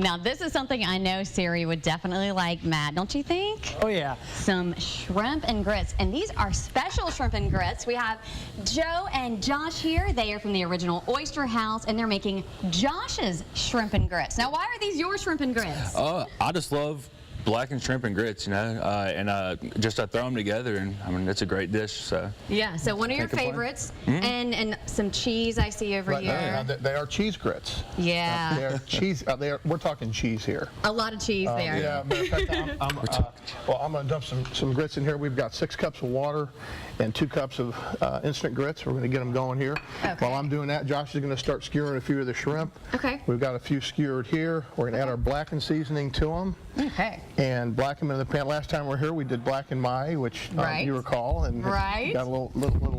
Now, this is something I know Siri would definitely like, Matt, don't you think? Oh, yeah. Some shrimp and grits, and these are special shrimp and grits. We have Joe and Josh here. They are from the original Oyster House, and they're making Josh's shrimp and grits. Now, why are these your shrimp and grits? I just love blackened shrimp and grits, just I throw them together, and I mean it's a great dish. So yeah, so one of your favorites, and some cheese I see over here. They are cheese grits. Yeah, they are cheese. We're talking cheese here. A lot of cheese there. Yeah, matter of fact, I'm going to dump some grits in here. We've got 6 cups of water and 2 cups of instant grits. We're going to get them going here. Okay. While I'm doing that, Josh is going to start skewering a few of the shrimp. Okay. We've got a few skewered here. We're going to add our blackened seasoning to them. Okay. And blacken them in the pan. Last time we were here, we did blackened mahi, which you recall, and got a little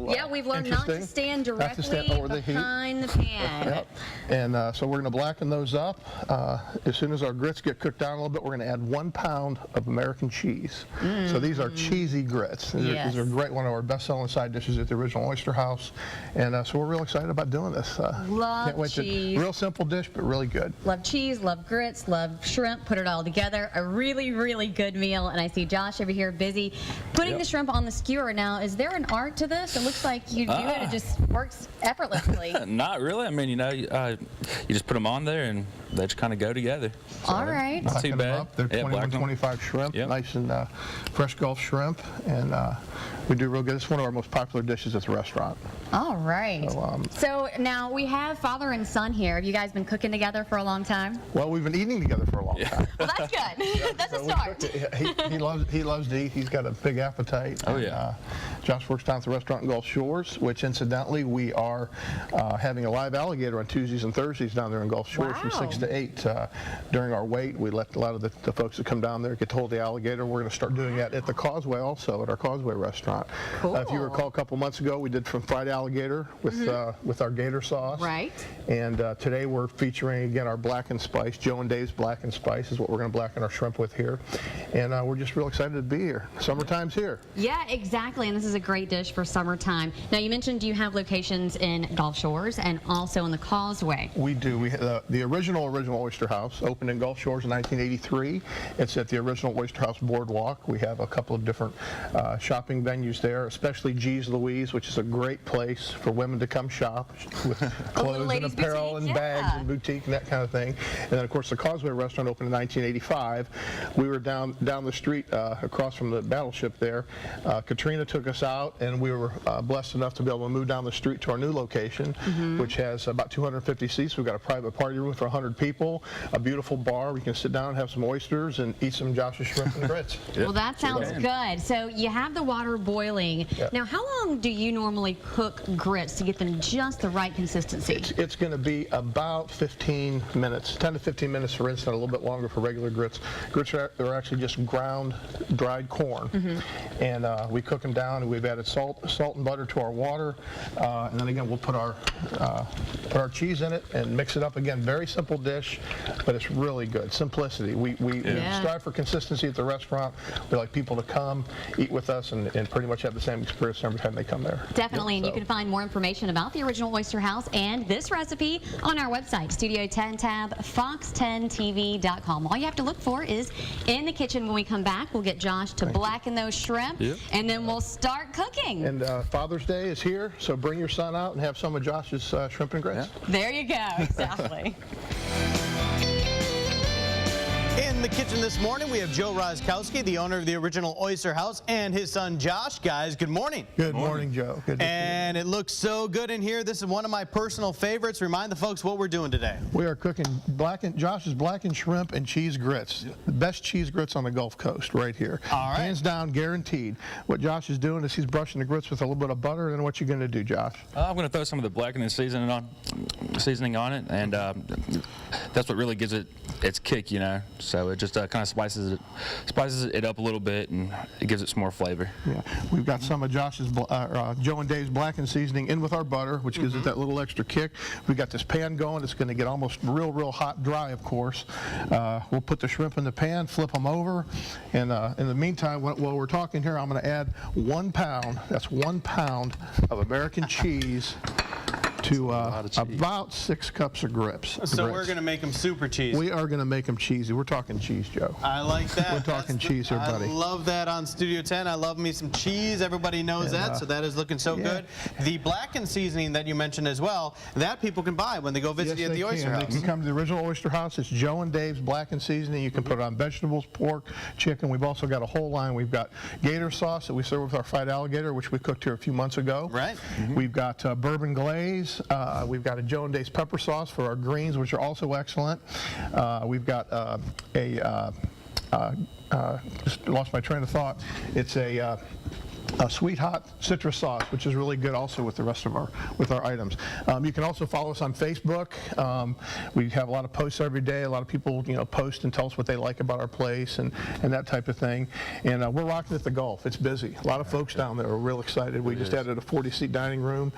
yeah, we've learned not to stand directly behind the pan. Yep. And so we're going to blacken those up. As soon as our grits get cooked down a little bit, we're going to add 1 pound of American cheese. So these are cheesy grits. These are great, one of our best-selling side dishes at the original Oyster House. And so we're real excited about doing this. Love can't wait cheese. Real simple dish, but really good. Love cheese, love grits, love shrimp. Put it all together. A really, really good meal. And I see Josh over here busy putting the shrimp on the skewer. Now, is there an art to this? It looks like you do it. It just works effortlessly. Not really. I mean, you just put them on there and they just kind of go together. So all right. Not too bad. They're 21-25 shrimp, nice and fresh Gulf shrimp, and we do real good. It's one of our most popular dishes at the restaurant. All right. So now we have father and son here. Have you guys been cooking together for a long time? Well, we've been eating together for a long time. Well, that's good. That's a start. He loves to eat. He's got a big appetite. Oh, yeah. Josh works down at the restaurant in Gulf Shores, which incidentally we are having a live alligator on Tuesdays and Thursdays down there in Gulf Shores from 6 to 8. During our wait, we let a lot of the folks that come down there get to hold the alligator. We're going to start doing that at the Causeway also, at our Causeway restaurant. Cool. If you recall, a couple months ago, we did from fried alligator with our gator sauce. Right. And today we're featuring, again, our blackened spice. Joe and Dave's blackened spice is what we're going to blacken our shrimp with here. And we're just real excited to be here. Summertime's here. Yeah, exactly. And this is a great dish for summertime. Now, you mentioned you have locations in Gulf Shores and also on the Causeway. We do. We the original Oyster House opened in Gulf Shores in 1983. It's at the original Oyster House Boardwalk. We have a couple of different shopping venues there, especially G's Louise, which is a great place for women to come shop with clothes and apparel and bags and boutique and that kind of thing. And then, of course, the Causeway restaurant opened in 1985. We were down the street across from the battleship there. Katrina took us out, and we were blessed enough to be able to move down the street to our new location, which has about 250 seats. We've got a private party room for 100 people, a beautiful bar where you can sit down and have some oysters and eat some Josh's shrimp and grits. Well, that sounds good. So you have the water boiling. Now, how long do you normally cook grits to get them just the right consistency? It's going to be about 15 minutes, 10 to 15 minutes for instant, a little bit longer for regular grits. Grits are actually just ground, dried corn, and we cook them down, and we've added salt and butter to our water, and then again we'll put our cheese in it and mix it up. Again, very simple dish, but it's really good. Simplicity. We strive for consistency at the restaurant. We like people to come, eat with us, and pretty much have the same experience every time they come there. Definitely, and you can find more information about the original Oyster House and this recipe on our website, Studio 10 tab, fox10tv.com. All you have to look for is in the kitchen. When we come back, we'll get Josh to blacken those shrimp, and then we'll start cooking. And Father's Day is here, so bring your son out and have some of Josh's shrimp and grits. There you go, exactly. In the kitchen this morning, we have Joe Roszkowski, the owner of the original Oyster House, and his son Josh. Guys, good morning. Good morning, Joe. Good to see you. And it looks so good in here. This is one of my personal favorites. Remind the folks what we're doing today. We are cooking Josh's blackened shrimp and cheese grits. The best cheese grits on the Gulf Coast right here. All right. Hands down, guaranteed. What Josh is doing is he's brushing the grits with a little bit of butter. And then what you going to do, Josh? I'm going to throw some of the blackened seasoning on it, and that's what really gives it its kick, So it just kind of spices it up a little bit, and it gives it some more flavor. Yeah, we've got some of Josh's Joe and Dave's blackened seasoning in with our butter, which gives it that little extra kick. We've got this pan going. It's going to get almost real hot, dry, of course. We'll put the shrimp in the pan, flip them over, and in the meantime, while we're talking here, I'm going to add 1 pound. That's 1 pound of American cheese to lot of cheese. about 6 cups of grits. So we're going to make them super cheesy. We are going to make them cheesy. We're talking cheese, Joe. I like that. We're talking cheese here, buddy. I love that on Studio 10. I love me some cheese. Everybody knows that, so that is looking so good. The blackened seasoning that you mentioned as well, that people can buy when they go visit you at the Oyster House. They can come to the original Oyster House. It's Joe and Dave's blackened seasoning. You can put it on vegetables, pork, chicken. We've also got a whole line. We've got gator sauce that we serve with our fried alligator, which we cooked here a few months ago. Right. We've got bourbon glaze. We've got a Joe and Dave's pepper sauce for our greens, which are also excellent. We've got just lost my train of thought. It's a sweet hot citrus sauce, which is really good also with the rest of our items. You can also follow us on Facebook. We have a lot of posts every day. A lot of people post and tell us what they like about our place and that type of thing. And we're rocking at the Gulf. It's busy. A lot of folks down there are real excited. We just added a 40-seat dining room,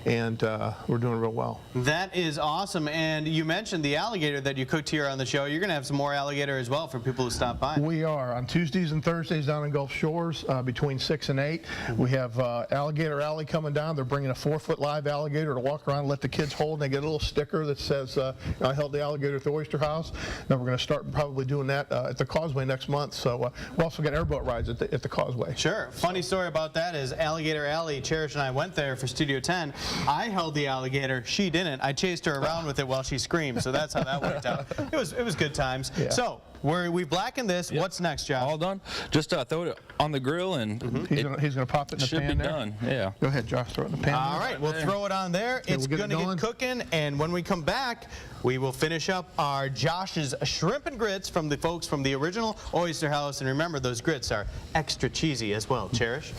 and we're doing real well. That is awesome. And you mentioned the alligator that you cooked here on the show. You're going to have some more alligator as well for people who stop by. We are on Tuesdays and Thursdays down in Gulf Shores between 6 and 8. We have Alligator Alley coming down. They're bringing a 4-foot live alligator to walk around and let the kids hold. And they get a little sticker that says, I held the alligator at the Oyster House. Then we're going to start probably doing that at the Causeway next month. So we also got airboat rides at the Causeway. Sure. Funny story about that is Alligator Alley, Cherish and I went there for Studio 10. I held the alligator. She didn't. I chased her around with it while she screamed. So that's how that worked out. It was good times. Yeah. So we've blackened this. Yep. What's next, Josh? All done. Just throw it on the grill and he's going to pop it in the pan there. Should be done. Yeah. Go ahead, Josh. Throw it in the pan. All right. We'll throw it on there. Okay, it's going to get cooking. And when we come back, we will finish up our Josh's shrimp and grits from the folks from the original Oyster House. And remember, those grits are extra cheesy as well. Cherish.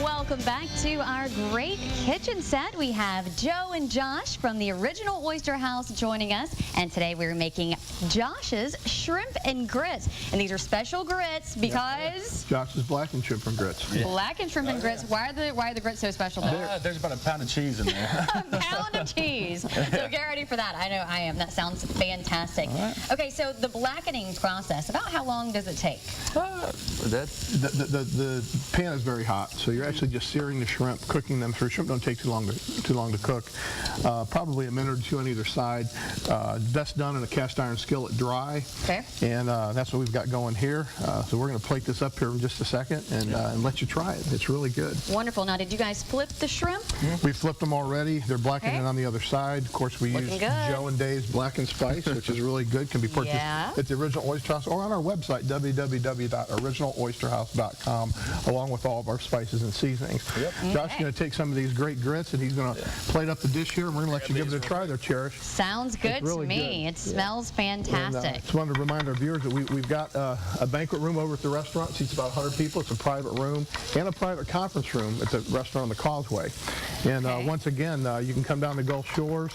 Welcome back to our great kitchen set. We have Joe and Josh from the original Oyster House joining us, and today we're making Josh's shrimp and grits. And these are special grits because Josh's blackened shrimp and grits. Blackened shrimp and grits. Why are the grits so special? There's about a pound of cheese in there. A pound of cheese. So get ready for that. I know I am. That sounds fantastic. Right. Okay, so the blackening process. About how long does it take? The pan is very hot, so you're actually just searing the shrimp, cooking them through. Shrimp don't take too long to cook. Probably a minute or two on either side. Best done in a cast iron skillet dry. Okay. And that's what we've got going here. So we're going to plate this up here in just a second and let you try it. It's really good. Wonderful. Now, did you guys flip the shrimp? We flipped them already. They're blackened on the other side. Of course, we use Joe and Dave's Blackened Spice, which is really good. Can be purchased at the original Oyster House or on our website, www.originaloysterhouse.com, along with all of our spices and seasonings. Yep. Josh is going to take some of these great grits and he's going to plate up the dish here, and we're going to let you give it a try there, Cherish. Sounds good to me. Good. It smells fantastic. And, just wanted to remind our viewers that we've got a banquet room over at the restaurant. It seats about 100 people. It's a private room and a private conference room at the restaurant on the Causeway. And once again, you can come down to Gulf Shores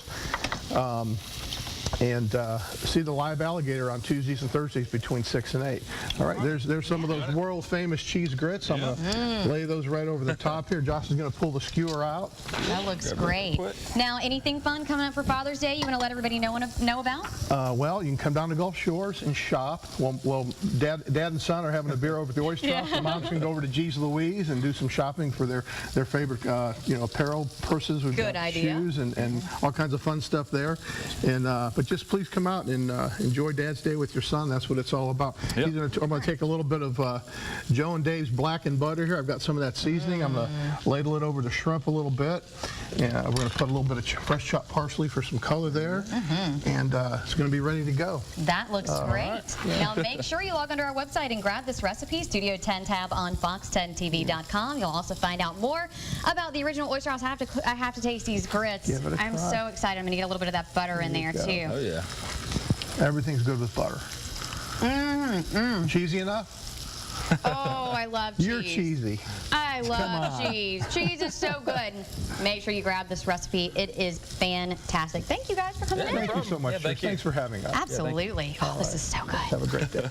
and see the live alligator on Tuesdays and Thursdays between 6 and 8. All right, there's some of those world famous cheese grits. I'm going to lay those right over the top here. Josh is going to pull the skewer out. That looks great. Now, anything fun coming up for Father's Day you want to let everybody know about? Well, you can come down to Gulf Shores and shop. Well, Dad and son are having a beer over at the Oyster House. The moms can go over to G's Louise and do some shopping for their favorite apparel, purses, with shoes and all kinds of fun stuff there. And but just please come out and enjoy Dad's Day with your son. That's what it's all about. Yep. I'm going to take a little bit of Joe and Dave's blackened butter here. I've got some of that seasoning. I'm going to ladle it over the shrimp a little bit. And we're going to put a little bit of fresh chopped parsley for some color there. And it's going to be ready to go. That looks great. Now make sure you log onto our website and grab this recipe, Studio 10 tab on fox10tv.com. You'll also find out more about the original Oyster House. I have to taste these grits. I'm so excited. I'm going to get a little bit of that butter in there too. Oh yeah. Everything's good with butter. Cheesy enough? Oh, I love cheese. You're cheesy. I love cheese. Cheese is so good. Make sure you grab this recipe. It is fantastic. Thank you guys for coming in. Thank you so much. Thanks for having us. Absolutely. Oh, this is so good. Have a great day.